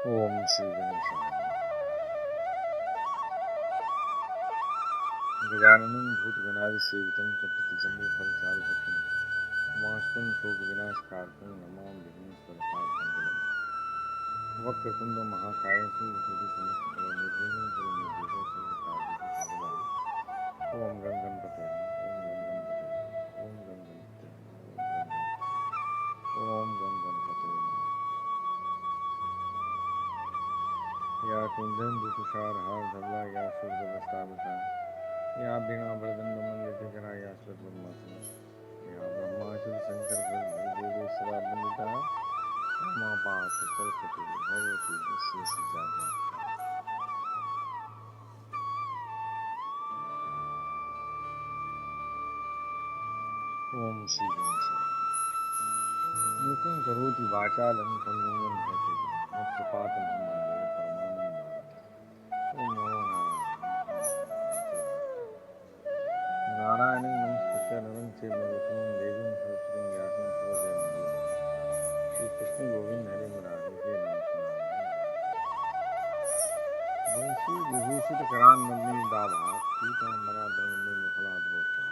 ओम श्री गणेशाय गजाननं भूतगणादिसेवितं कपितजम्बूफलचारुभक्षणं उमास्तं शोकविनाशकारकं नमामि विघ्नेश्वरपादपङ्कजं वक्रतुण्डं महाकाय सूर्यकोटिसमप्रभा निर्विघ्नं कुरु मे देव सर्वकार्येषु सर्वदा ओम गं गणपते ओम गं गणपते ओम गं गणपते या कुंदन दुतुषार हार धवला या सूर्यवस्तावता या बिना वरदंड मल्लिकरा या श्रुतवर्मासन या ब्रह्माचल शंकर देवी सदा वंदिता रमा पार्थ सरस्वती भगवती यस्य सुजाता। ओम श्री गणेशाय मुखं करोति वाचालं पङ्गुं लङ्घयते मुखपातमहं वन्दे परमानन्दमाधवम्। ओम नमो नारायणं नमस्कृत्य नरं चैव नरोत्तमं देवीं सरस्वतीं व्यासं ततो जयमुदीरये। श्री कृष्ण गोविंद हरे मुरारी हे नाथ बंशी विभूषित करान्नवनीत दाभा पीताम्बराधर मुखलादगोचर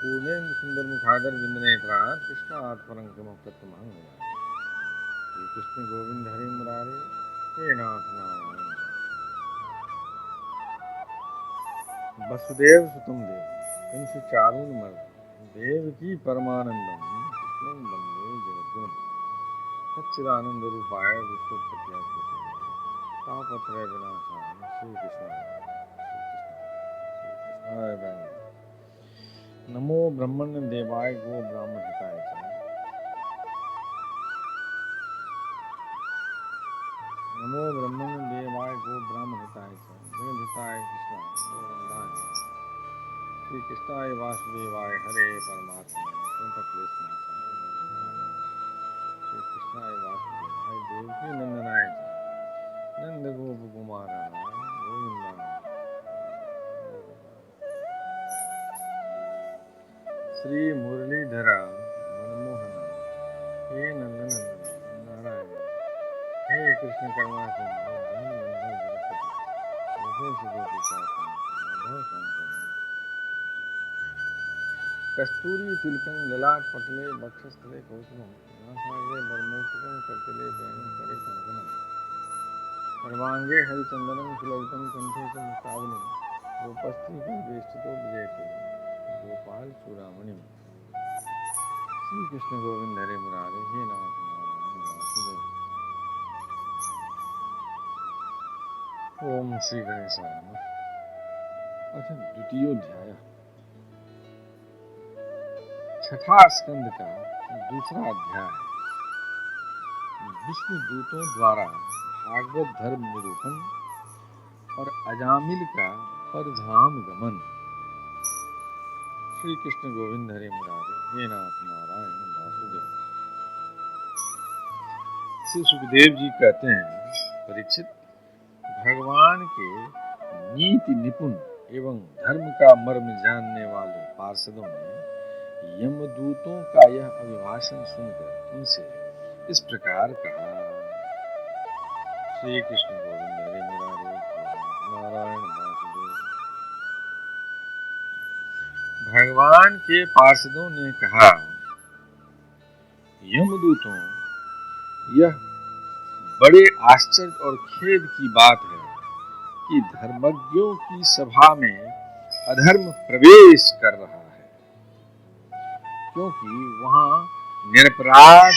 पूर्णेन्दु सुंदर मुखादर विंदनेत्रा कृष्णात् परं किमप्यतमहं वदामि। श्री कृष्ण गोविंद हरे मुरारे हे नाथ नारायण वसुदेव सुतम देव कंस चारुण मर्दन देवकी परमानंदम कृष्णं वंदे जगद्गुरुम सच्चिदानंद रूपाय विश्वोत्पत्याय तापत्रय विनाशाय श्री कृष्णाय नमो ब्रह्मण्य देवाय गो ब्राह्मण हिताय च नमो ब्रह्मण्य देवाय गो ब्राह्मण हिताय च जगद हिताय कृष्णाय गोविंदाय श्री कृष्णाय वासुदेवाय हरे परमात्मा कृष्णाय श्री कृष्णाय वासुदेवाय देवकी नंदनाय च नंद गोप कुमाराय गोविंदाय श्री मुरलीधरा मनमोहन हे नंदनंदन नारायण हे कृष्ण करुणा सिंधु दीनबंधु जगत्पते रघुवंश गोपिकाकांत माधव कांत कस्तूरी तिलकं ललाट पटले वक्षस्थले कौसुमं नासाग्रे वरमौक्तिकं कर्तले वैनं करे कंकणं सर्वांगे हरिचंदनं सुललितं कंठे च मुक्तावलिं गोपस्त्री वेष्टितो विजयते गोपाल चूड़ामणि। श्री कृष्ण गोविंद हरे मुरारे हे नाथ नारायण वासुदेव। ओम श्री गणेशाय नमः। अथ द्वितीयोध्याय छठा स्कंद का दूसरा अध्याय विष्णु दूतों द्वारा भागवत धर्म निरूपण और अजामिल का परधाम गमन। श्री कृष्ण गोविंद हरे मुरारे हे नाथ नारायण वासुदेव। श्री सुखदेव जी कहते हैं, परीक्षित, भगवान के नीति निपुण एवं धर्म का मर्म जानने वाले पार्षदों ने यमदूतों का यह अभिभाषण सुनकर उनसे इस प्रकार कहा। श्री कृष्ण गोविंद हरे मुरारे नारायण वासुदेव। भगवान के पार्षदों ने कहा, यमदूतों, यह बड़े आश्चर्य और खेद की बात है कि धर्मज्ञों की सभा में अधर्म प्रवेश कर रहा है, क्योंकि वहां निरपराध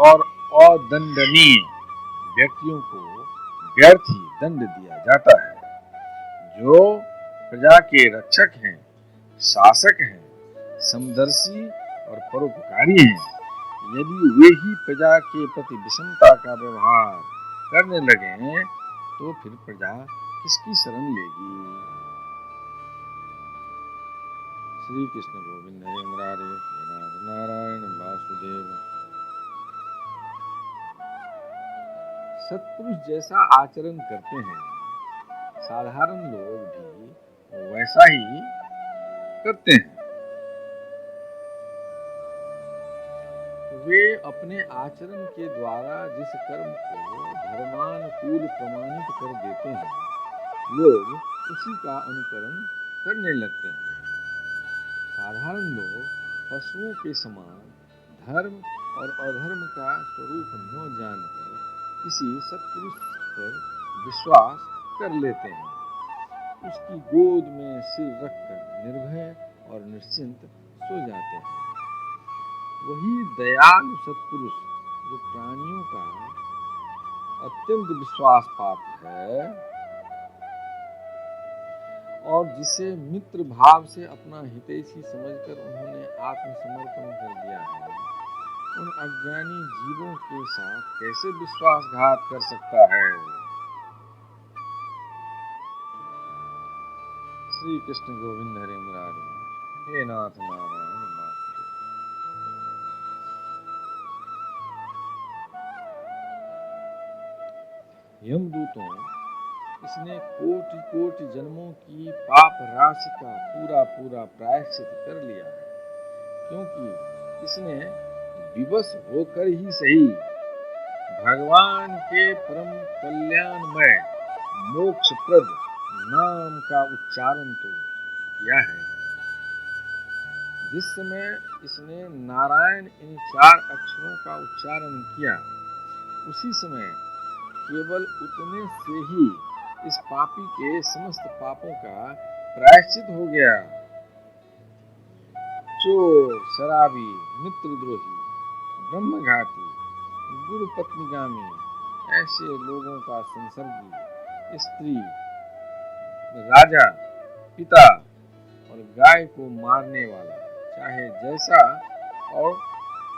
और अदंडनीय व्यक्तियों को व्यर्थ ही दंड दिया जाता है। जो प्रजा के रक्षक हैं, शासक हैं, समदर्शी और परोपकारी हैं, यदि वे ही प्रजा के प्रति विषमता का व्यवहार करने लगे तो फिर प्रजा किसकी शरण लेगी। श्री कृष्ण गोविंद हरे मुरारे हे नाथ नारायण वासुदेव। सत्पुरुष जैसा आचरण करते हैं, साधारण लोग भी वैसा ही करते हैं। वे अपने आचरण के द्वारा जिस कर्म को धर्मानुकूल प्रमाणित कर देते हैं, लोग उसी का अनुकरण करने लगते हैं। साधारण लोग पशुओं के समान धर्म और अधर्म का स्वरूप न जानकर किसी सत्पुरुष पर विश्वास कर लेते हैं। उसकी गोद में सिर रखकर निर्भय और निश्चिंत सो जाते हैं। वही दयालु सत्पुरुष जो प्राणियों का अत्यंत विश्वास पात्र है और जिसे मित्र भाव से अपना हितैषी समझकर उन्होंने आत्मसमर्पण कर दिया है, उन अज्ञानी जीवों के साथ कैसे विश्वासघात कर सकता है। श्री कृष्ण गोविंद हरे मुरारी, हे नाथ नारायण वासुदेव। यमदूतों, इसने कोटि कोटि जन्मों की पाप राशि का पूरा पूरा प्रायश्चित कर लिया है, क्योंकि इसने विवश होकर ही सही भगवान के परम कल्याणमय मोक्षप्रद नाम का उच्चारण तो किया है। जिस समय इसने नारायण इन 4 अक्षरों का उच्चारण किया, उसी समय केवल उतने से ही इस पापी के समस्त पापों का प्रायश्चित हो गया। चोर, शराबी, मित्रद्रोही, ब्रह्मघाती, गुरु पत्नीगामी, ऐसे लोगों का संसर्गी, स्त्री, राजा, पिता और गाय को मारने वाला, चाहे जैसा और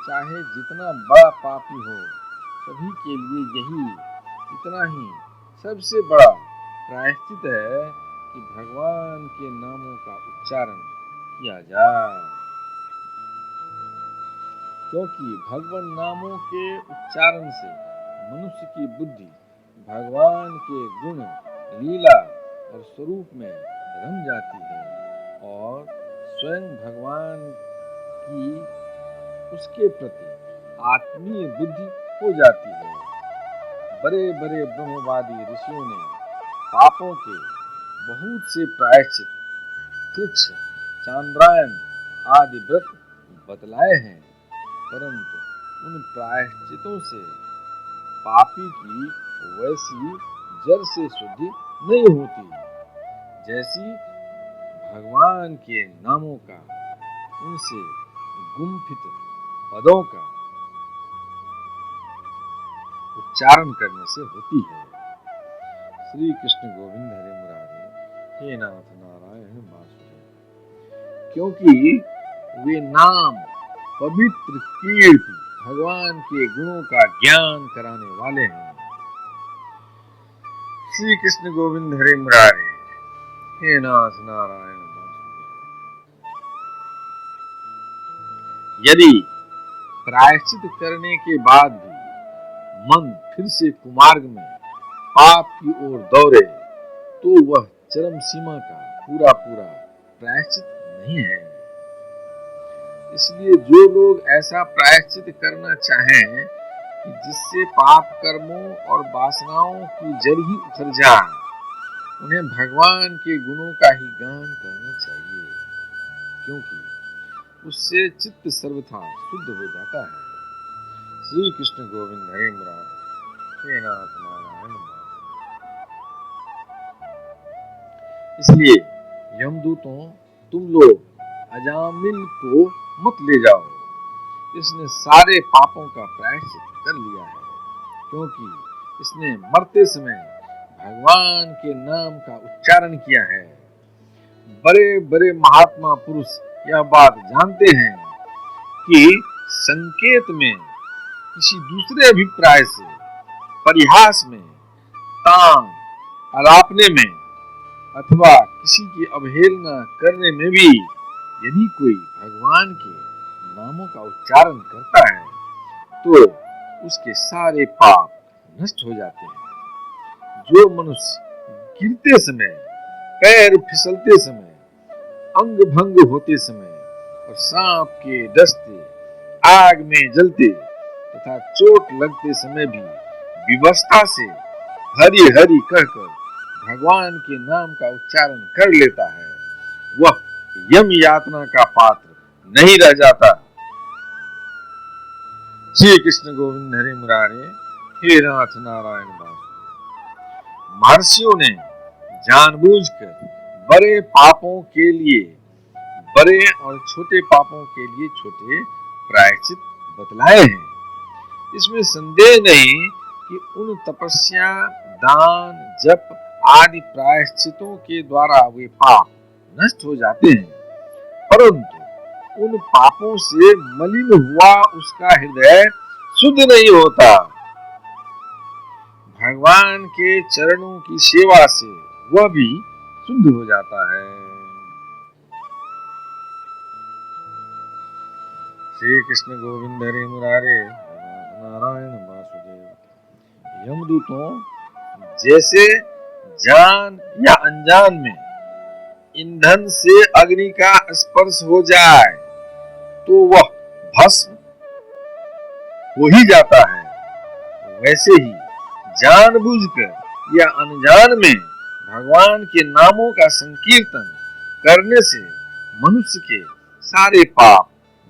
चाहे जितना बड़ा पापी हो, सभी के लिए यही इतना ही सबसे बड़ा प्रायश्चित है कि भगवान के नामों का उच्चारण किया जाए। क्योंकि भगवान नामों के उच्चारण से मनुष्य की बुद्धि भगवान के गुण, लीला और स्वरूप में रम जाती है और स्वयं भगवान की उसके प्रति आत्मीय बुद्धि हो जाती है। बड़े बड़े ब्रह्मवादी ऋषियों ने पापों के बहुत से प्रायश्चित, कृच्छ, चांद्रायन आदि व्रत बतलाए हैं, परंतु उन प्रायश्चितों से पापी की वैसी जड़ से शुद्धि नहीं होती जैसी भगवान के नामों का, उनसे गुम्फित पदों का उच्चारण करने से होती है। श्री कृष्ण गोविंद हरे मुरारी, हे नाथ नारायण वासुदेव। क्योंकि वे नाम पवित्र कीर्ति भगवान के गुणों का ज्ञान कराने वाले हैं। श्री कृष्ण गोविंद हरे मुरारी, हे नाथ नारायण वासुदेव। यदि प्रायश्चित करने के बाद भी मन फिर से कुमार्ग में पाप की ओर दौड़े, तो वह चरम सीमा का पूरा पूरा प्रायश्चित नहीं है। इसलिए जो लोग ऐसा प्रायश्चित करना चाहें कि जिससे पाप कर्मों और वासनाओं की जड़ ही उखड़ जाए, उन्हें भगवान के गुणों का ही गान करना चाहिए, क्योंकि उससे चित्त सर्वथा शुद्ध हो जाता है। श्री कृष्ण गोविंद हरे मुरारी, हे नाथ नारायण वासुदेव। इसलिए यमदूतों, तुम लोग अजामिल को मत ले जाओ, इसने सारे पापों का प्रायश्चित कर लिया है, क्योंकि इसने मरते समय भगवान के नाम का उच्चारण किया है। बड़े बड़े महात्मा पुरुष यह बात जानते हैं कि संकेत में, किसी दूसरे अभिप्राय से, परिहास में, तान अलापने में अथवा किसी की अवहेलना करने में भी यदि कोई भगवान के नामों का उच्चारण करता है, तो उसके सारे पाप नष्ट हो जाते हैं। जो मनुष्य गिरते समय, पैर फिसलते समय, अंग भंग होते समय और सांप के डसते आग में जलते तथा चोट लगते समय भी विवशता से हरि हरि कहकर भगवान के नाम का उच्चारण कर लेता है, वह यम यातना का पात्र नहीं रह जाता। श्री कृष्ण गोविंद हरे मुरारे, हे नाथ नारायण वासुदेव। महर्षियों ने जानबूझकर बड़े पापों के लिए बड़े और छोटे पापों के लिए छोटे प्रायश्चित बतलाए हैं। इसमें संदेह नहीं कि उन तपस्या, दान, जप आदि प्रायश्चितों के द्वारा वे पाप नष्ट हो जाते हैं, परंतु उन पापों से मलिन हुआ उसका हृदय शुद्ध नहीं होता। भगवान के चरणों की सेवा से वह भी शुद्ध हो जाता है। श्री कृष्ण गोविंद हरे मुरारे, नारायण वासुदेव। यमदूतों जैसे जान या अनजान में ईंधन से अग्नि का स्पर्श हो जाए तो वह भस्म हो ही जाता है, वैसे ही जानबूझकर या अनजान में भगवान के नामों का संकीर्तन करने से मनुष्य के सारे पाप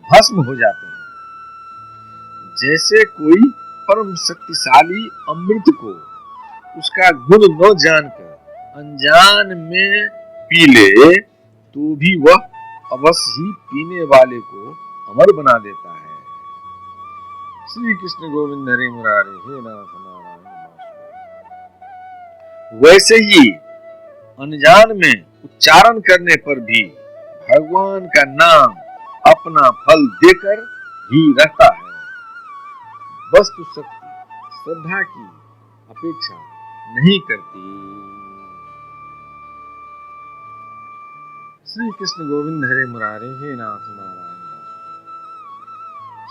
भस्म हो जाते हैं। जैसे कोई परम शक्तिशाली अमृत को उसका गुण न जानकर अनजान में पी ले तो भी वह अवश्य ही पीने वाले को अमर बना देता है। श्री कृष्ण गोविंद हरे मुरारे, हे नाथ नारायण वासुदेव। वैसे ही अनजान में उच्चारण करने पर भी भगवान का नाम अपना फल देकर ही रहता है। वस्तु शक्ति श्रद्धा की अपेक्षा नहीं करती। श्री कृष्ण गोविंद हरे मुरारे, हे नाथ नारायण।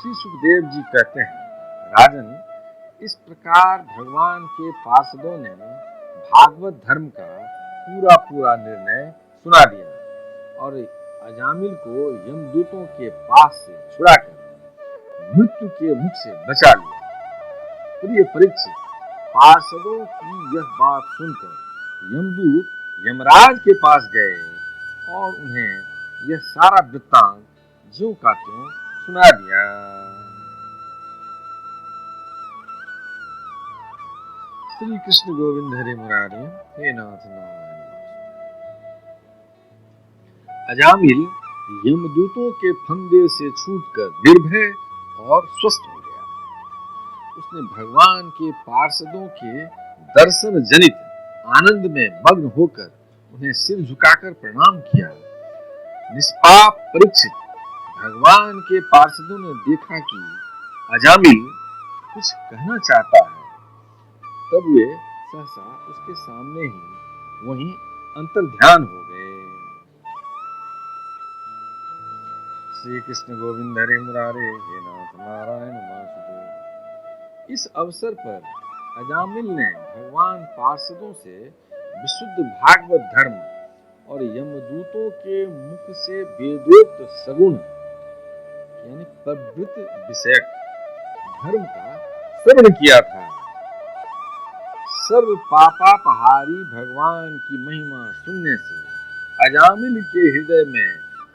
श्री सुखदेव जी कहते हैं, राजन, इस प्रकार भगवान के पार्षदों ने भागवत धर्म का पूरा पूरा निर्णय सुना दिया और अजामिल को यमदूतों के पास से छुड़ाकर मृत्यु के मुख से बचा लिया। प्रिय परीक्षित, पार्षदों की यह बात सुनकर यमदूत यमराज के पास गए और उन्हें यह सारा वृत्तांत ज्यों का त्यों सुना दिया। श्री कृष्ण गोविंद हरे मुरारे, हे नाथ नारायण। अजामिल यमदूतों के फंदे से छूटकर निर्भय और स्वस्थ हो गया। उसने भगवान के पार्षदों के दर्शन जनित आनंद में मग्न होकर उन्हें सिर झुकाकर प्रणाम किया। निष्पाप परीक्षित, भगवान के पार्षदों ने देखा कि अजामिल कुछ कहना चाहता है, तब वे सहसा उसके सामने ही वहीं अंतर्ध्यान हो गए। श्री कृष्ण गोविंद हरे मुरारे, हे नाथ नारायण वासुदेव। इस अवसर पर अजामिल ने भगवान पार्षदों से विशुद्ध भागवत धर्म और यमदूतों के मुख से वेदोक्त सगुण यानी प्रवृत्त विषयक धर्म का श्रवण किया था। सर्व पापापहारी भगवान की महिमा सुनने से अजामिल के हृदय में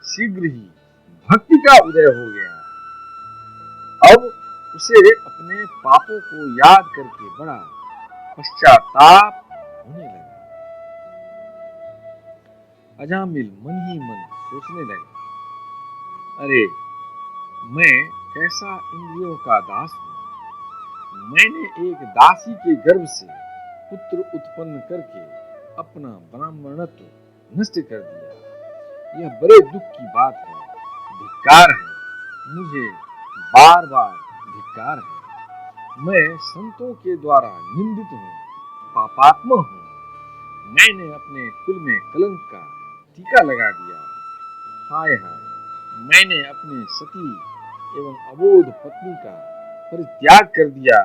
शीघ्र ही भक्ति का उदय हो गया। अब उसे अपने पापों को याद करके बड़ा पश्चाताप होने लगा। अजामिल मन ही मन सोचने लगा, अरे मैं कैसा इंद्रियों का दास हूँ। मैंने एक दासी के गर्भ से पुत्र उत्पन्न करके अपना ब्राह्मणत्व नष्ट कर दिया। यह बड़े दुख की बात है, धिक्कार है, मुझे बार बार धिक्कार है। मैं संतों के द्वारा निंदित हूँ, पापात्मा हूँ। मैंने अपने कुल में कलंक का टीका लगा दिया। हाय हाय, मैंने अपने सती एवं अबोध पत्नी का परित्याग कर दिया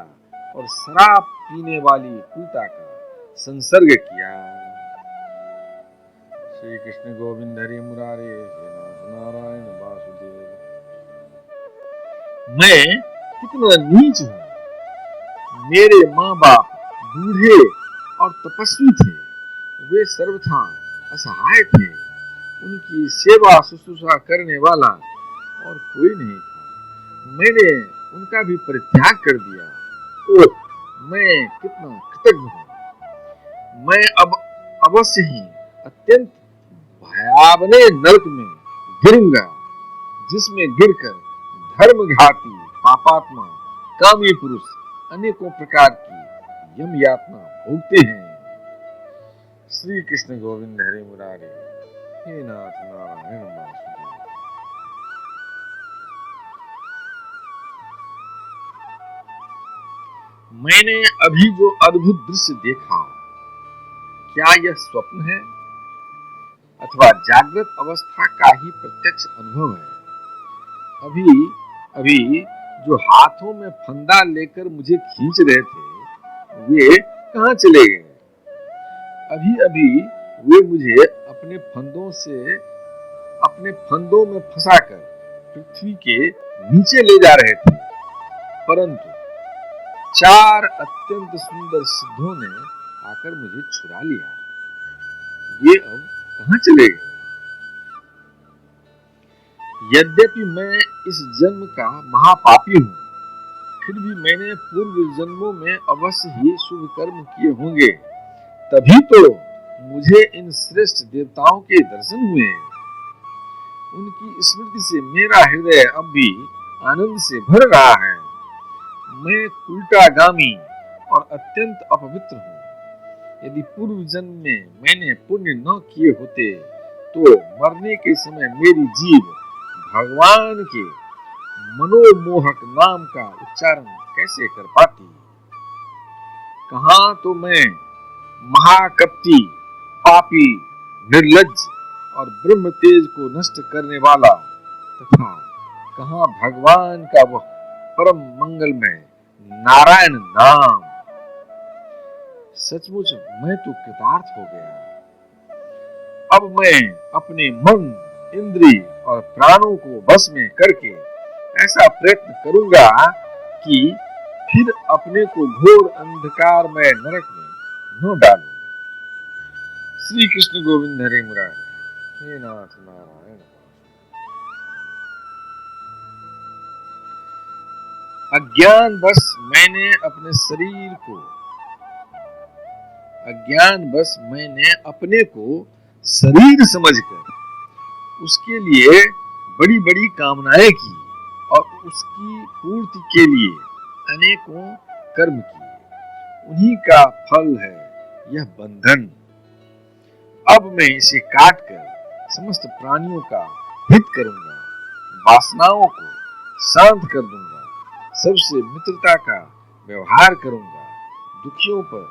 और शराब पीने वाली कुलता का संसर्ग किया। श्री कृष्ण गोविंद हरे मुरारे, हे नाथ नारायण वासुदेव। मैं कितना नीच हूँ। मेरे माँ बाप बूढ़े और तपस्वी थे, वे सर्वथा असहाय थे, उनकी सेवा शुश्रूषा करने वाला और कोई नहीं था। मैंने उनका भी परित्याग कर दिया। ओह, मैं कितना कृतज्ञ हूँ। मैं अब अवश्य ही अत्यंत भयावने नरक में गिरूंगा, जिसमें गिरकर धर्मघाती पापात्मा कामी पुरुष अनेकों प्रकार की यम यातना भोगते हैं। श्री कृष्ण गोविंद हरे मुरारे, हे नाथ नारायण वासुदेव। मैंने अभी जो अद्भुत दृश्य देखा, क्या यह स्वप्न है अथवा जागृत अवस्था का ही प्रत्यक्ष अनुभव है? अभी अभी जो हाथों में फंदा लेकर मुझे खींच रहे थे, वे कहाँ चले गए? अभी अभी वे मुझे अपने फंदों में फंसाकर पृथ्वी के नीचे ले जा रहे थे, परंतु 4 अत्यंत सुंदर सिद्धों ने आकर मुझे छुड़ा लिया। ये अब कहाँ चले गए? यद्यपि मैं इस जन्म का महापापी हूँ, फिर भी मैंने पूर्व जन्मों में अवश्य ही शुभ कर्म किए होंगे, तभी तो मुझे इन श्रेष्ठ देवताओं के दर्शन हुए। उनकी स्मृति से मेरा हृदय अब भी आनंद से भर रहा है। मैं उल्टागामी और अत्यंत अपवित्र हूँ। यदि पूर्व जन्म में मैंने पुण्य न किए होते, तो मरने के समय मेरी जीभ भगवान के मनोमोहक नाम का उच्चारण कैसे कर पाती? कहाँ तो मैं महाकपटी, पापी, निर्लज्ज और ब्रह्म तेज को नष्ट करने वाला, तथा कहाँ भगवान का वह परम मंगलमय नारायण नाम। सचमुच मैं तो कृतार्थ हो गया। अब मैं अपने मन, इंद्रिय और प्राणों को बस में करके ऐसा प्रयत्न करूंगा कि फिर अपने को घोर अंधकार में नरक में न डालूं। श्री कृष्ण गोविंद हरे मुरारे, हे नाथ नारायण। मैंने अपने को शरीर समझकर उसके लिए बड़ी बड़ी कामनाएं की और उसकी पूर्ति के लिए अनेकों कर्म किए। उन्हीं का फल है यह बंधन। अब मैं इसे काट कर समस्त प्राणियों का हित करूंगा, वासनाओं को शांत कर दूंगा, सबसे मित्रता का व्यवहार करूंगा, दुखियों पर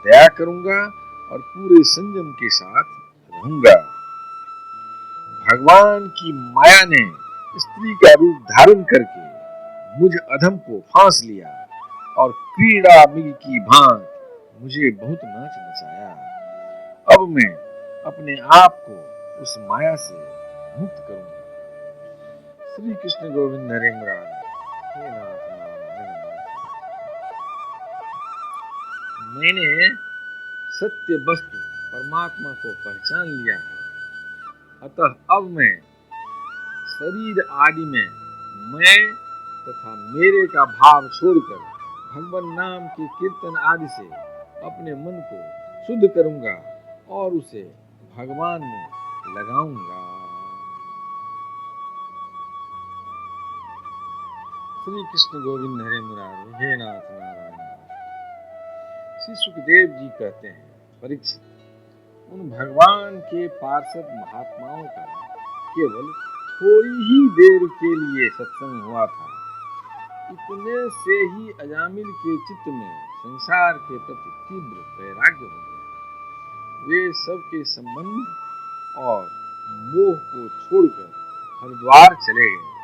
दया करूंगा और पूरे संयम के साथ रहूंगा। भगवान की माया ने स्त्री का रूप धारण करके मुझ अधम को फांस लिया और क्रीड़ा मृग की भांति मुझे बहुत नाच नचाया। अब मैं अपने आप को उस माया से मुक्त करूंगा। श्री कृष्ण गोविंद हरे मुरारे, हे नाथ नारायण। मैंने सत्य वस्तु परमात्मा को पहचान लिया है, अतः अब मैं शरीर आदि में मैं तथा मेरे का भाव छोड़कर भगवान नाम के कीर्तन आदि से अपने मन को शुद्ध करूंगा और उसे भगवान में लगाऊंगा। श्री कृष्ण गोविंद हरे मुरारे, हे नाथ नारायण। श्री सुखदेव जी कहते हैं, परीक्षित, उन भगवान के पार्षद महात्माओं का केवल थोड़ी ही देर के लिए सत्संग हुआ था। इतने से ही अजामिल के चित्त में संसार के प्रति तीव्र वैराग्य हो गया। वे सबके संबंध और मोह को छोड़कर हरिद्वार चले गए।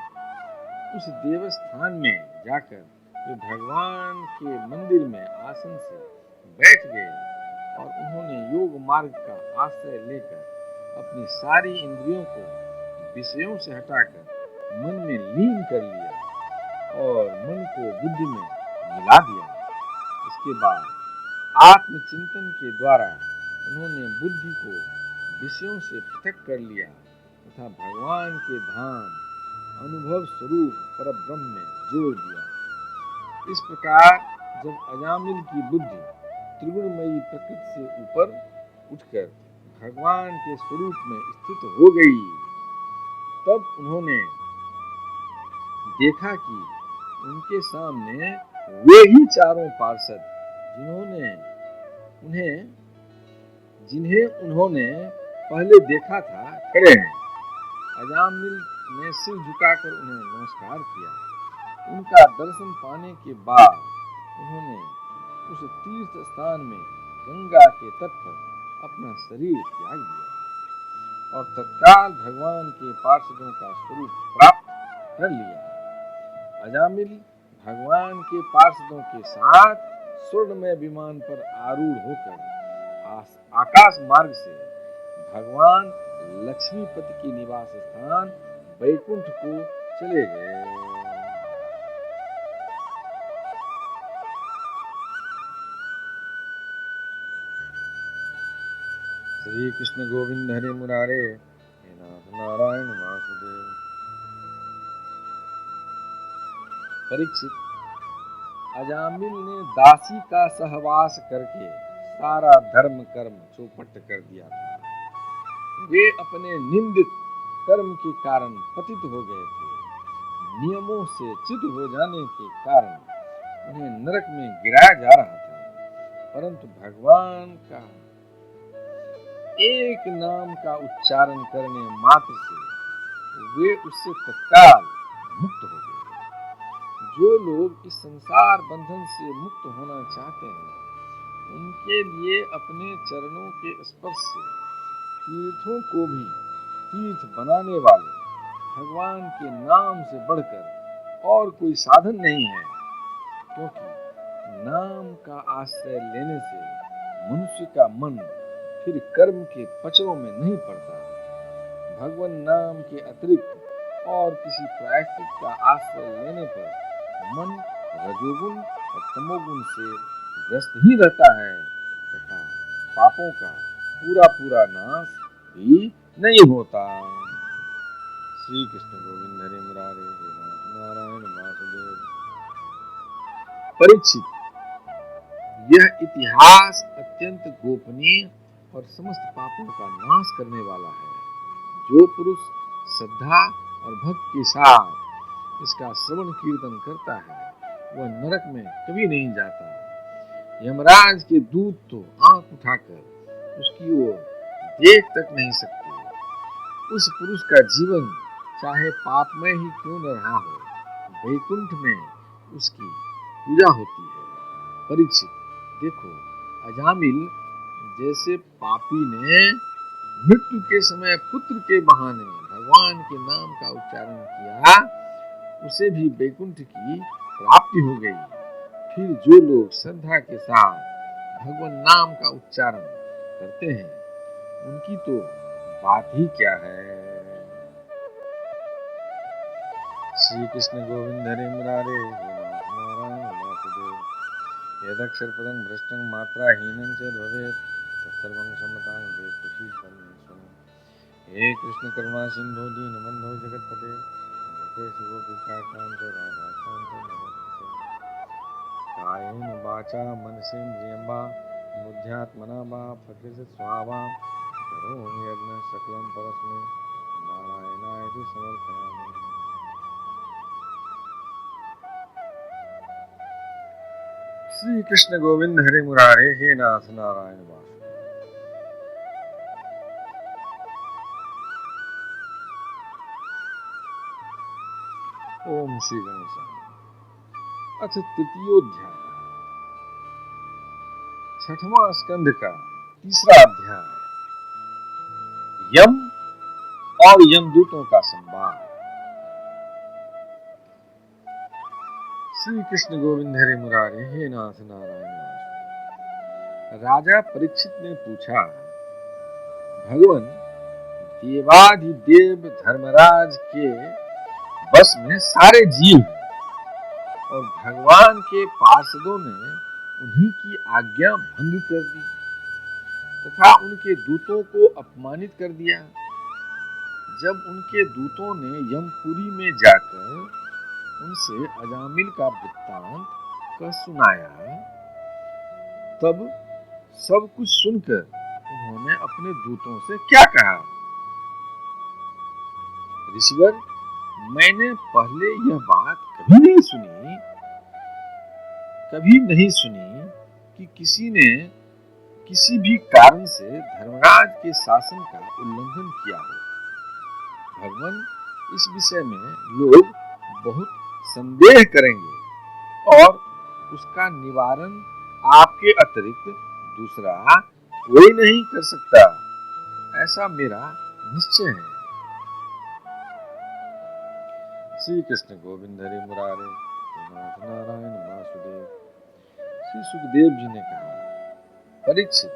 उस देवस्थान में जाकर वे भगवान के मंदिर में आसन से बैठ गए और उन्होंने योग मार्ग का आश्रय लेकर अपनी सारी इंद्रियों को विषयों से हटाकर मन में लीन कर लिया और मन को बुद्धि में मिला दिया। इसके बाद आत्मचिंतन के द्वारा उन्होंने बुद्धि को विषयों से पृथक कर लिया तथा भगवान के धाम अनुभव स्वरूप परब्रह्म में जोड़ दिया। इस प्रकार जब अजामिल की बुद्धि त्रिगुणमयी प्रकृति से ऊपर उठकर भगवान के स्वरूप में स्थित हो गई, तब उन्होंने देखा कि उनके सामने वे ही चारों पार्षद जिन्हें उन्होंने पहले देखा था खड़े हैं। अजामिल ने सिर झुकाकर उन्हें नमस्कार किया। उनका दर्शन पाने के बाद उन्होंने उस तीर्थ स्थान में गंगा के तट पर अपना शरीर त्याग दिया और तत्काल भगवान के पार्षदों का स्वरूप प्राप्त कर लिया। अजामिल भगवान के पार्षदों के साथ स्वर्णमय विमान पर आरूढ़ होकर आकाश मार्ग से भगवान लक्ष्मीपति के निवास स्थान वैकुंठ को चले गए। श्री कृष्ण गोविंद हरे मुरारे हे नाथ नारायण वासुदेव। परीक्षित, अजामिल ने दासी का सहवास करके सारा धर्म कर्म चौपट कर दिया था। वे अपने निंदित कर्म के कारण पतित हो गए थे। नियमों से च्युत हो जाने के कारण उन्हें नरक में गिराया जा रहा था, परंतु भगवान का एक नाम का उच्चारण करने मात्र से वे उससे तत्काल मुक्त हो गए। जो लोग इस संसार बंधन से मुक्त होना चाहते हैं, उनके लिए अपने चरणों के स्पर्श से तीर्थों को भी तीर्थ बनाने वाले भगवान के नाम से बढ़कर और कोई साधन नहीं है, क्योंकि नाम का आश्रय लेने से मनुष्य का मन फिर कर्म के पचड़ों में नहीं पड़ता। भगवान नाम के अतिरिक्त और किसी प्रायश्चित का आश्रय लेने पर मन रजोगुण और तमोगुण से ग्रस्त ही रहता है तथा पापों का पूरा नाश भी नहीं होता। श्री कृष्ण गोविंद हरे मुरारे हे नाथ नारायण वासुदेव। परीक्षित, यह इतिहास अत्यंत गोपनीय और समस्त पापों का नाश करने वाला है। जो पुरुष श्रद्धा और भक्ति के साथ इसका श्रवण कीर्तन करता है, वह नरक में कभी नहीं जाता। यमराज के दूत तो आंख उठाकर उसकी ओर देख तक नहीं सकते। उस पुरुष का जीवन चाहे पापमय ही क्यों न रहा हो, वैकुंठ में उसकी पूजा होती है। परीक्षित, देखो, अजामिल जैसे पापी ने मृत्यु के समय पुत्र के बहाने भगवान के नाम का उच्चारण किया, उसे भी वैकुंठ की प्राप्ति हो गई। फिर जो लोग श्रद्धा के साथ भगवान नाम का उच्चारण करते हैं, उनकी तो बात ही क्या है। श्री कृष्ण गोविंद हरे मुरारे हे नाथ नारायण वासुदेव। यदक्षरपदं भ्रष्टं मात्राहीनं चेद् भवेत् तत्सर्वं क्षमतां देवकुशीलं स्वयं। हे कृष्ण करुणा सिंधु दीनबन्धो जगत्पते गोपेश गोपिकाकान्त राधाकान्त नमोस्तुते। कायेन वाचा मनसेन्द्रियं वा बुद्ध्यात्मना वा प्रकृतिं स्वाभावं करोमि यज्ञं सकलं परस्मै नारायणाय समर्पयामि। श्री कृष्ण गोविंद हरे मुरारे हे नाथ नारायण वासुदेव। ओम श्री गणेशाय। अथ तृतीयोध्याय, छठवां स्कंध का तीसरा अध्याय, यम और यमदूतों का संवाद। श्री कृष्ण गोविंद हरे मुरारे हे नाथ नारायण वासुदेव। राजा परीक्षित ने पूछा, भगवान, देवाधिदेव धर्मराज के बस में सारे जीव हैं, और भगवान के पार्षदों ने उन्हीं की आज्ञा भंग कर दी तथा उनके दूतों को अपमानित कर दिया। जब उनके दूतों ने यमपुरी में जाकर उनसे अजामिल का वृत्तांत कह सुनाया, तब सब कुछ सुनकर उन्होंने अपने दूतों से क्या कहा? ऋषिवर, मैंने पहले यह बात कभी नहीं सुनी कि किसी ने किसी भी कारण से धर्मराज के शासन का उल्लंघन किया हो। भगवान, इस विषय में लोग बहुत संदेह करेंगे और उसका निवारण आपके अतिरिक्त दूसरा कोई नहीं कर सकता, ऐसा मेरा निश्चय है। श्री कृष्ण गोविंद हरि मुरारे, नाथ नारायण वासुदेव। श्री सुखदेव जी ने कहा, परीक्षित,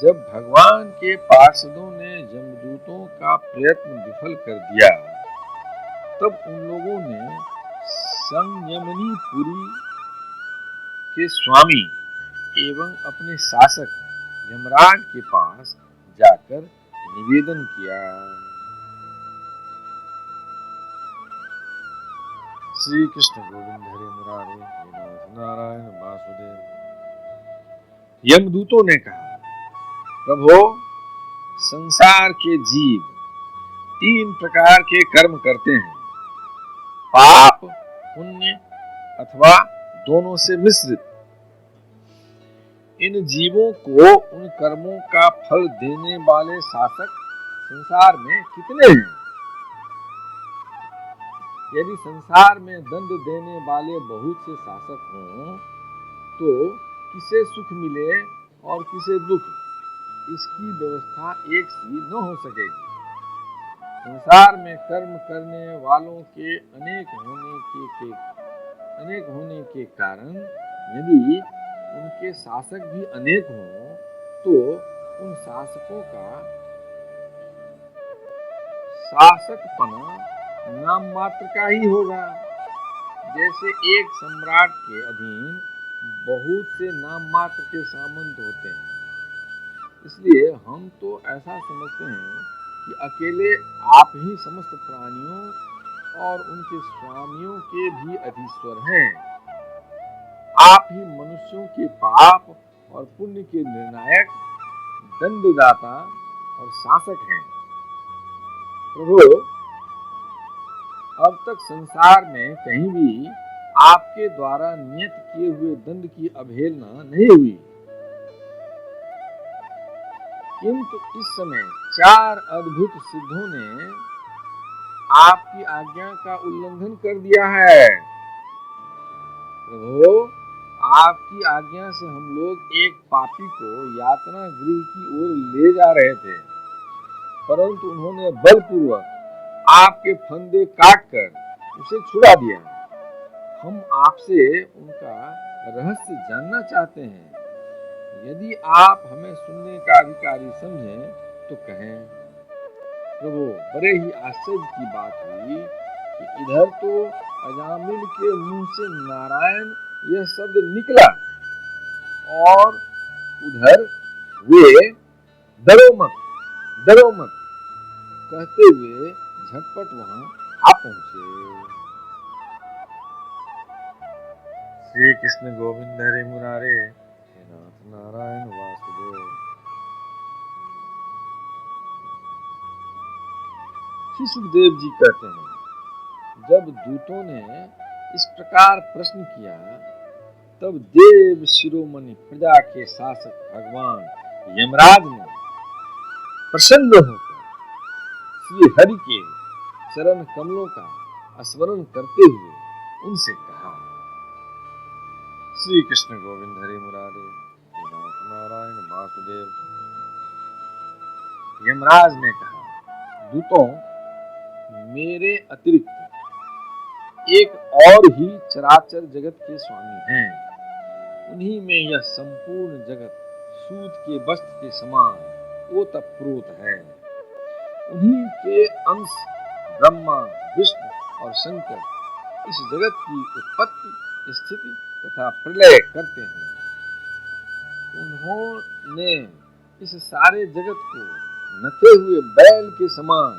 जब भगवान के पार्षदों ने यमदूतों का प्रयत्न विफल कर दिया, तब उन लोगों ने संयमनी पुरी के स्वामी एवं अपने शासक यमराज के पास जाकर निवेदन किया। श्री कृष्ण गोविंद हरि मुरारे, नाथ नारायण वासुदेव। यमदूतों ने कहा, प्रभो, संसार के जीव 3 प्रकार के कर्म करते हैं, पाप, पुण्य अथवा दोनों से मिश्रित। इन जीवों को उन कर्मों का फल देने वाले शासक संसार में कितने हैं? यदि संसार में दंड देने वाले बहुत से शासक हों, तो किसे सुख मिले और किसे दुख, इसकी व्यवस्था एक सी न हो सकेगी। संसार में कर्म करने वालों के अनेक होने के कारण यदि उनके शासक भी अनेक हों, तो उन शासकों का शासकपना नाम मात्र का ही होगा। जैसे एक सम्राट के अधीन बहुत से नाम मात्र के सामंत होते हैं। इसलिए हम तो ऐसा समझते हैं कि अकेले आप ही समस्त प्राणियों और उनके स्वामियों के भी अधीश्वर हैं। आप ही मनुष्यों के पाप और पुण्य के निर्णायक, दंडदाता और शासक हैं। प्रभु, अब तक संसार में कहीं भी आपके द्वारा नियत किए हुए दंड की अवहेलना नहीं हुई, किंतु इस समय 4 अद्भुत सिद्धों ने आपकी आज्ञा का उल्लंघन कर दिया है। प्रभु, आपकी आज्ञा से हम लोग एक पापी को यातना गृह की ओर ले जा रहे थे, परंतु उन्होंने बलपूर्वक आपके फंदे काटकर उसे छुड़ा दिया। हम आपसे उनका रहस्य जानना चाहते हैं। यदि आप हमें सुनने का अधिकारी समझें तो कहें। प्रभु, बड़े ही आश्चर्य की बात हुई कि इधर तो अजामिल के मुंह से नारायण यह शब्द निकला और उधर वे डरो मत कहते हुए झटपट वहां आ पहुंचे। श्री कृष्ण गोविंद हरि मुरारे, नाथ नारायण वासुदेव। श्री सुखदेव जी कहते हैं, जब दूतों ने इस प्रकार प्रश्न किया, तब देव शिरोमणि प्रजा के शासक भगवान यमराज ने प्रसन्न होकर श्री हरि के चरण कमलों का स्मरण करते हुए उनसे कहा। श्री कृष्ण गोविंद हरि मुरारे, नाथ नारायण वासुदेव। यमराज ने कहा, दूतों, मेरे अतिरिक्त एक और ही चराचर जगत के स्वामी हैं। उन्हीं में यह संपूर्ण जगत सूत के वस्त्र के समान ओतप्रोत है। उन्हीं के अंश ब्रह्मा, विष्णु और शंकर इस जगत की उत्पत्ति, स्थिति तथा प्रलय करते हैं। उन्होंने इस सारे जगत को नथे हुए बैल के समान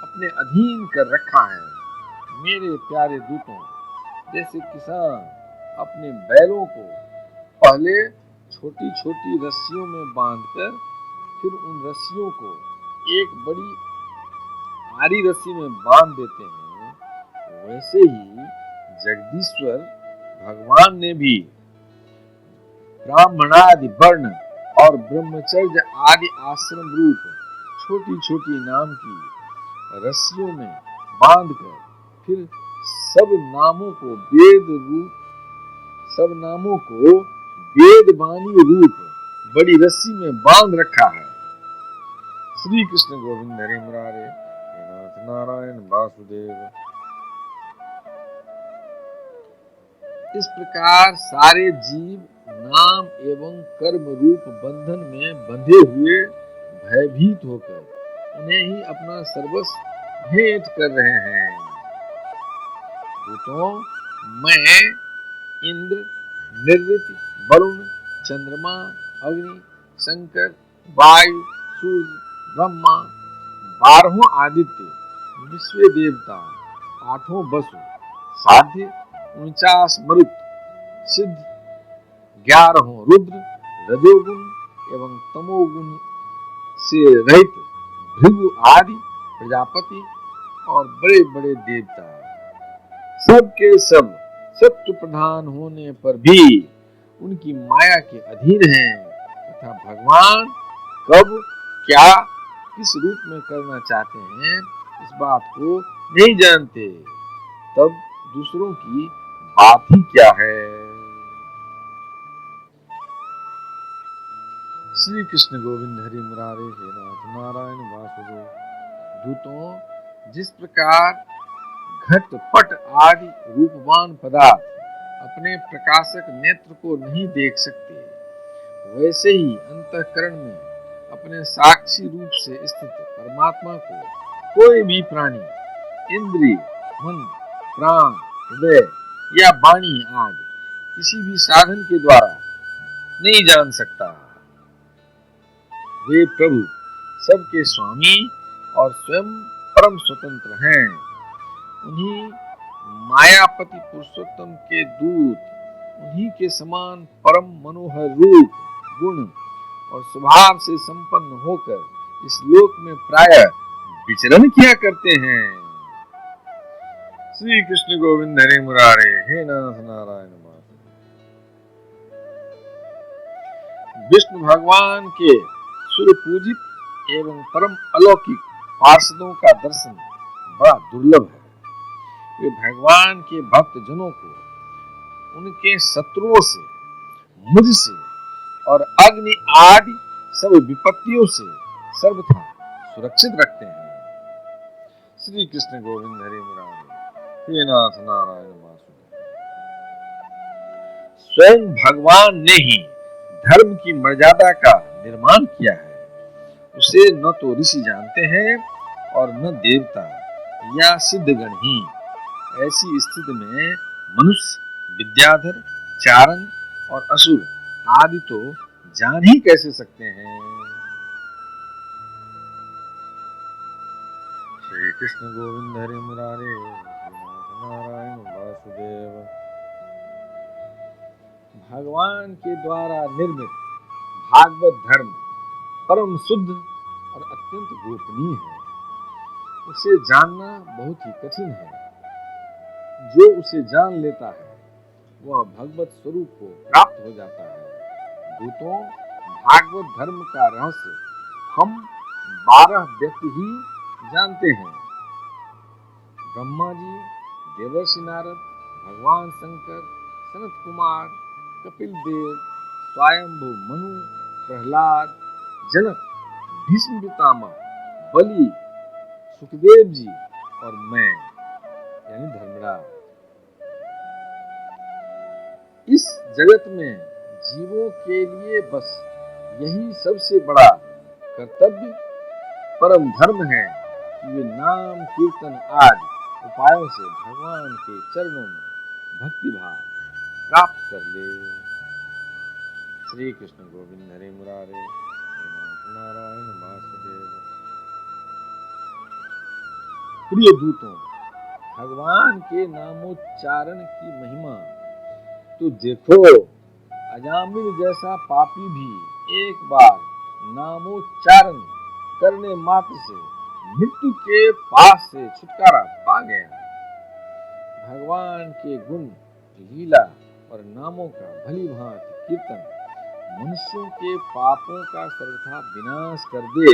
अपने अधीन कर रखा है। मेरे प्यारे दूतों, जैसे किसान अपने बैलों को पहले छोटी छोटी रस्सियों में बांधकर फिर उन रस्सियों को एक बड़ी आरी रस्सी में बांध देते हैं, वैसे ही जगदीश्वर भगवान ने भी ब्राह्मणादि वर्ण और ब्रह्मचर्य आदि आश्रम रूप छोटी छोटी नाम की रस्सियों में बांधकर फिर सब नामों को वेद वाणी रूप बड़ी रस्सी में बांध रखा है। श्री कृष्ण गोविंद हरे मुरारे, हे नाथ नारायण वासुदेव। इस प्रकार सारे जीव नाम एवं कर्म रूप बंधन में बंधे हुए भयभीत होकर उन्हें ही अपना सर्वस्व भेंट कर रहे हैं। दूतों, मैं इंद्र, निरृति, वरुण, चंद्रमा, अग्नि, शंकर, वायु, सूर्य, ब्रह्मा, 12 आदित्य, विश्व देवता, 8 वसु, साध्य, 49 मरुत, सिद्ध, 11 रुद्र, रजोगुण एवं तमोगुण से रहित भृगु आदि प्रजापति और बड़े बड़े देवता सब के सब सत्व प्रधान होने पर भी उनकी माया के अधीन हैं तथा भगवान कब क्या किस रूप में करना चाहते हैं इस बात को नहीं जानते, तब दूसरों की बात ही क्या है। श्री कृष्ण गोविंद हरि मुरारे, हे नाथ नारायण वासुदेव। दूतों, जिस प्रकार घट पट आदि रूपवान पदार्थ अपने प्रकाशक नेत्र को नहीं देख सकते, वैसे ही अंतःकरण में अपने साक्षी रूप से स्थित परमात्मा को कोई भी प्राणी इंद्रिय, मन, प्राण, हृदय या वाणी आदि किसी भी साधन के द्वारा नहीं जान सकता। वे प्रभु सबके स्वामी और स्वयं परम स्वतंत्र हैं। उन्हीं मायापति पुरुषोत्तम के दूत उन्हीं के समान परम मनोहर रूप, गुण और स्वभाव से संपन्न होकर इस लोक में प्रायः विचरण किया करते हैं। श्री कृष्ण गोविंद हरे मुरारे, हे नाथ नारायण वासुदेव। विष्णु भगवान के सुरपूजित एवं परम अलौकिक पार्षदों का दर्शन बड़ा दुर्लभ है। वे भगवान के भक्त जनों को उनके शत्रुओं से, मुझसे और अग्नि आदि सब विपत्तियों से सर्वथा सुरक्षित रखते हैं। श्री कृष्ण गोविंद हरे मुरारे, हे नाथ नारायण वासुदेव। स्वयं भगवान ने ही धर्म की मर्यादा का निर्माण किया है। उसे न तो ऋषि जानते हैं और न देवता या सिद्धगण ही। ऐसी स्थिति में मनुष्य, विद्याधर, चारण और असुर आदि तो जान ही कैसे सकते हैं। श्री कृष्ण गोविंद हरे मुरारे, नारायण वासुदेव। भगवान के द्वारा निर्मित भागवत धर्म परम शुद्ध और अत्यंत गोपनीय है। उसे जानना बहुत ही कठिन है। जो उसे जान लेता है वह भगवत स्वरूप को प्राप्त हो जाता है। दूतों, भागवत धर्म का रहस्य हम 12 व्यक्ति ही जानते हैं। ब्रह्मा जी, देवर्षि नारद, भगवान शंकर, सनत कुमार, कपिल देव, स्वयंभु मनु, प्रहलाद, जनक, भीष्म पितामह, बलि, सुखदेव जी और मैं यानी धर्मराज। इस जगत में जीवों के लिए बस यही सबसे बड़ा कर्तव्य परम धर्म है कि वे नाम कीर्तन आदि उपायों से भगवान के चरणों में भक्ति भाव प्राप्त कर ले। श्री कृष्ण गोविंद हरे मुरारे, हे नाथ नारायण वासुदेव। प्रिय दूतों, भगवान के नामोच्चारण की महिमा तो देखो। अजामिल जैसा पापी भी एक बार नामोच्चारण करने मात्र से मृत्यु के पास से छुटकारा पा गया। भगवान के गुण, लीला और नामों का भली भांति कीर्तन मनुष्यों के पापों का सर्वथा विनाश कर दे,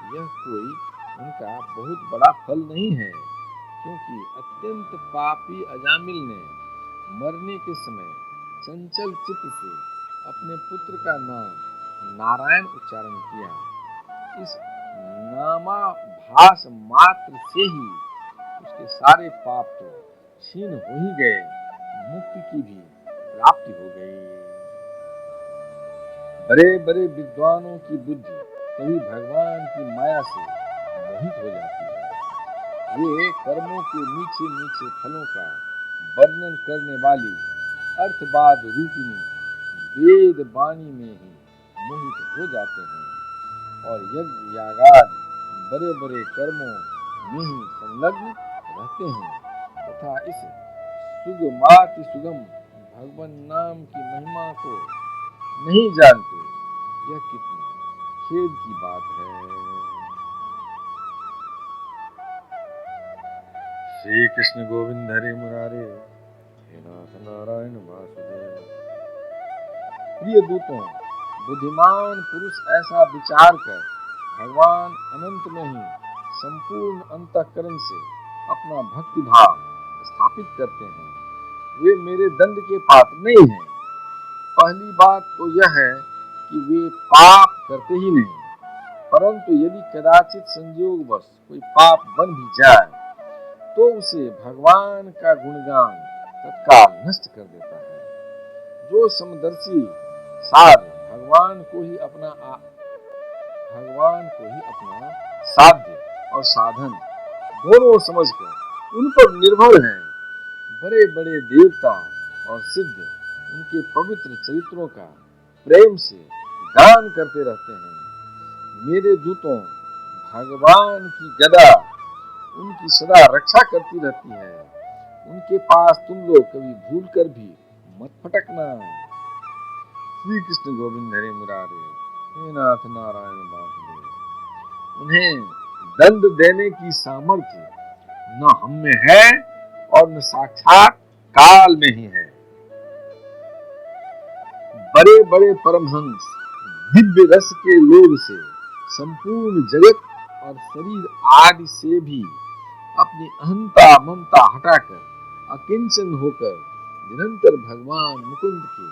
यह कोई उनका बहुत बड़ा फल नहीं है। क्योंकि अत्यंत पापी अजामिल ने मरने के समय चंचल चित्त से अपने पुत्र का नाम नारायण उच्चारण किया। इस नामाभास मात्र से ही उसके सारे पाप तो क्षीण हो ही गए, मुक्ति की भी प्राप्ति हो गई। बड़े बड़े विद्वानों की बुद्धि कभी भगवान की माया से मोहित हो जाती है। वे कर्मों के मीठे मीठे फलों का वर्णन करने वाली अर्थवाद रूपिणी वेद वाणी में ही मोहित हो जाते हैं और यज्ञ यागादि बड़े बड़े कर्मों में ही संलग्न रहते हैं तथा इस सुगमाति सुगम भगवान नाम की महिमा को नहीं जानते। यह कितनी खेद की बात है। श्री कृष्ण गोविंद हरे मुरारे, हे नाथ नारायण वासुदेव। प्रिय दूतों, बुद्धिमान पुरुष ऐसा विचार कर भगवान अनंत में ही संपूर्ण अंतःकरण से अपना भक्ति भाव स्थापित करते हैं। वे मेरे दंड के पात्र नहीं हैं। पहली बात तो यह है कि वे पाप करते ही नहीं, परंतु यदि कदाचित संयोगवश कोई पाप बन भी जाए तो उसे भगवान का गुणगान तत्काल नष्ट कर देता है। जो समदर्शी साध भगवान को ही अपना साध्य और साधन दोनों समझकर उन पर निर्भर हैं। बड़े बड़े देवता और सिद्ध उनके पवित्र चरित्रों का प्रेम से गान करते रहते हैं। मेरे दूतों, भगवान की गदा उनकी सदा रक्षा करती रहती है। उनके पास तुम लोग कभी भूल कर भी मत फटकना। श्री कृष्ण गोविंद हरे मुरारे, हे नाथ नारायण वासुदेव। उन्हें दंड देने की सामर्थ्य न हम में है और न साक्षात काल में ही है। बड़े बड़े परमहंस दिव्य रस के लोभ से संपूर्ण जगत और शरीर आदि से भी अपनी अहंता ममता हटाकर अकिंचन होकर निरंतर भगवान मुकुंद के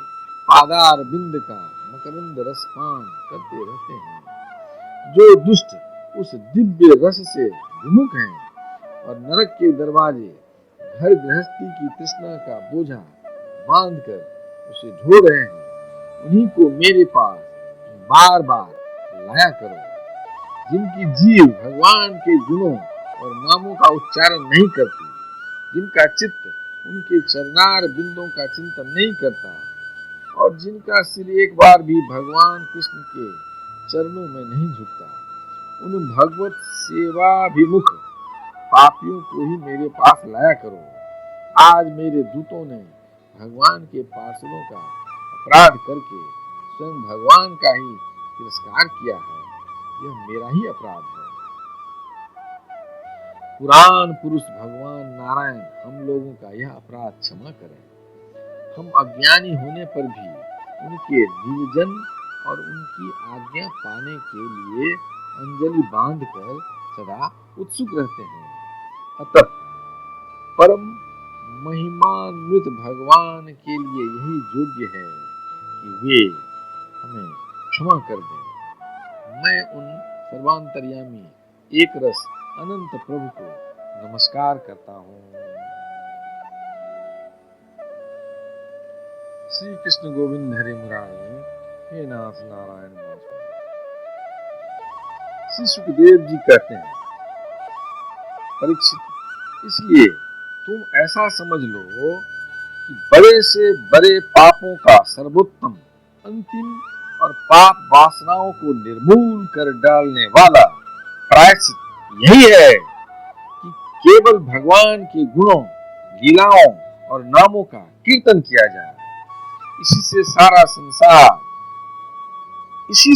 पादार बिंद का मकरंद रस पान करते रहते हैं। जो दुष्ट उस दिव्य रस से विमुख हैं और नरक के दरवाजे घर गृहस्थी की तृष्णा का बोझा बांधकर उसे ढो रहे हैं, उन्हीं को मेरे पास बार बार लाया करो। जिनकी जीव भगवान के गुणों और नामों का उच्चारण नहीं करती, जिनका चित्त उनके चरणार बिंदों का चिंतन नहीं करता और जिनका सिर एक बार भी भगवान कृष्ण के चरणों में नहीं झुकता, उन भगवत सेवाभिमुख पापियों को ही मेरे पास लाया करो। आज मेरे दूतों ने भगवान के पार्षदों का अपराध करके स्वयं भगवान का ही तिरस्कार किया है। यह मेरा ही अपराध है। पुराण पुरुष भगवान नारायण हम लोगों का यह अपराध क्षमा करें। हम अज्ञानी होने पर भी उनके निर्जन और उनकी आज्ञा पाने के लिए अंजलि बांधकर सदा उत्सुक रहते हैं। अतः परम महिमान्वित भगवान के लिए यही योग्य है कि वे हमें क्षमा कर दें। मैं उन सर्वांतर्यामी एक रस अनंत प्रभु को नमस्कार करता हूँ। श्री कृष्ण गोविंद हरे मुरारे, हे नाथ नारायण वासुदेव। श्री सुखदेव जी कहते हैं, परीक्षित, इसलिए तुम ऐसा समझ लो कि बड़े से बड़े पापों का सर्वोत्तम, अंतिम और पाप वासनाओं को निर्मूल कर डालने वाला प्रायश्चित यही है कि केवल भगवान के गुणों, लीलाओं और नामों का कीर्तन किया जाए। इसी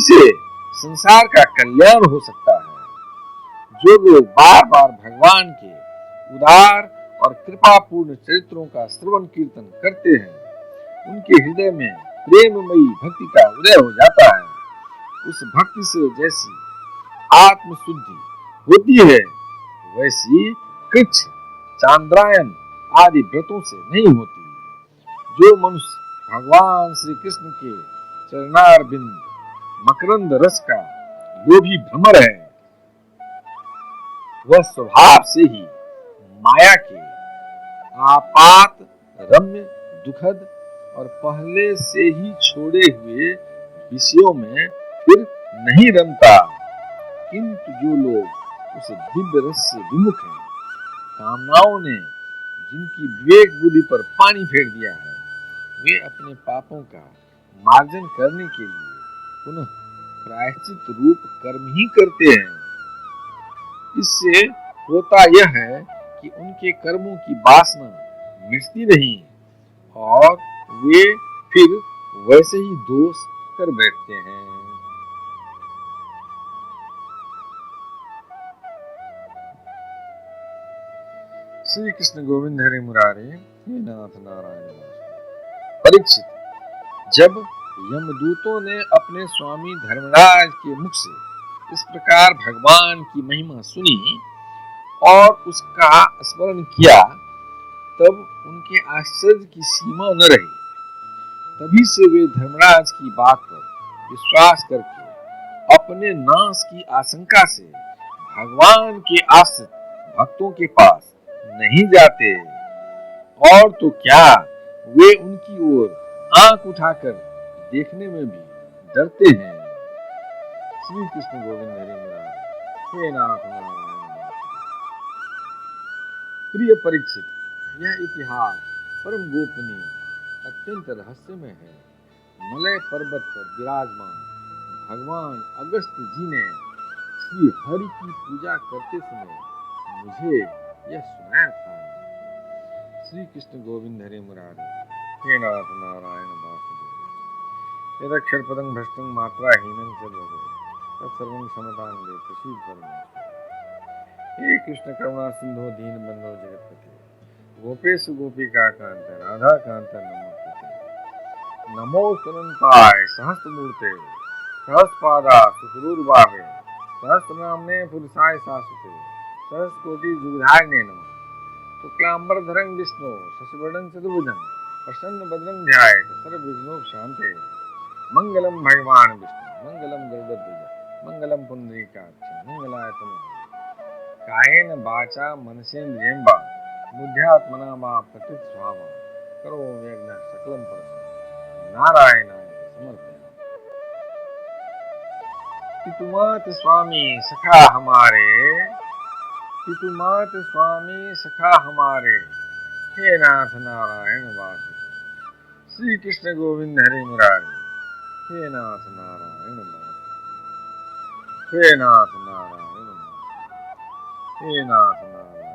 से संसार का कल्याण हो सकता है। जो लोग बार बार भगवान के उदार और कृपापूर्ण चरित्रों का श्रवण कीर्तन करते हैं, उनके हृदय में प्रेममयी भक्ति का उदय हो जाता है। उस भक्ति से जैसी आत्मशुद्धि होती है, वैसी कृच्छ, चांद्रायन आदि व्रतों से नहीं होती। जो मनुष्य भगवान श्री कृष्ण के चरणारविंद मकरंद रस का लोभी भ्रमर है, वह स्वभाव से ही माया के आपात रम्य, दुखद और पहले से ही छोड़े हुए विषयों में फिर नहीं रमता। किंतु जो लोग उस दिव्य रस से विमुख हैं, कामनाओं ने जिनकी विवेक बुद्धि पर पानी फेर दिया है, वे अपने पापों का मार्जन करने के लिए पुनः प्रायश्चित रूप कर्म ही करते हैं। इससे होता यह है कि उनके कर्मों की वासना मिटती नहीं और वे फिर वैसे ही दोष कर बैठते हैं। श्री कृष्ण गोविंद हरे मुरारे, हे नाथ नारायण। परीक्षित, जब यमदूतों ने अपने स्वामी धर्मराज के मुख से इस प्रकार भगवान की महिमा सुनी और उसका स्मरण किया, तब उनके आश्चर्य की सीमा न रही। तभी से वे धर्मराज की बात पर विश्वास करके अपने नाश की आशंका से भगवान के आश्रित भक्तों के पास नहीं जाते, और तो क्या, वे उनकी ओर आंख उठाकर देखने में भी डरते हैं। श्री कृष्ण गोविंद हरे मुरारे, हे नाथ नारायण। प्रिय परीक्षित, यह इतिहास परम गोपनीय, अत्यंत रहस्यमय है। मलय पर्वत पर विराजमान भगवान अगस्त्य जी ने श्री हरि की पूजा करते समय मुझे यह सुनाया था। श्री कृष्ण गोविंद हरे मुरारे, हे नाथ नारायण वासुदेव। यदक्षर पदं भ्रष्टं मात्राहीनं च भवेत् तत्सर्वं क्षमतां देहि प्रसीद परमेश्वर। हे कृष्ण करुणा सिंधो दीनबंधो जगत्पते, गोपेश गोपिका कांत राधा कांत नमोस्तुते। नमो अनंताय सहस्रमूर्ते सहस्रपादा सुसुरूरबाहे सहस्रनाम्ने पुरुषाय शाश्वते सहस्रकोटि जुगधारिणे नमः। शुक्लांबरधरं विष्णु शशिवर्णं चतुर्भुजं प्रसन्नवदनं ध्यायेत् सर्वविघ्नोपशान्तये। मंगलम भगवान विष्णु मंगलम गरुड़ध्वज मंगलम पुंडरीकाक्ष मंगलाय तनोहरि। कायेन वाचा मनसेन्द्रियेर्वा बुद्ध्यात्मना वा प्रकृतिस्वभावा करोमि यज्ञः सकलं परस्मै नारायणाय समर्पयामि। पितुमात स्वामी सखा हमारे, पितुमात स्वामी सखा हमारे, हे नाथ नारायण वासुदेव। श्री कृष्ण गोविंद हरे मुरारे, हे नाथ नारायण वासुदेव, हे नाथ नारायण वासुदेव, हे नाथ नारायण।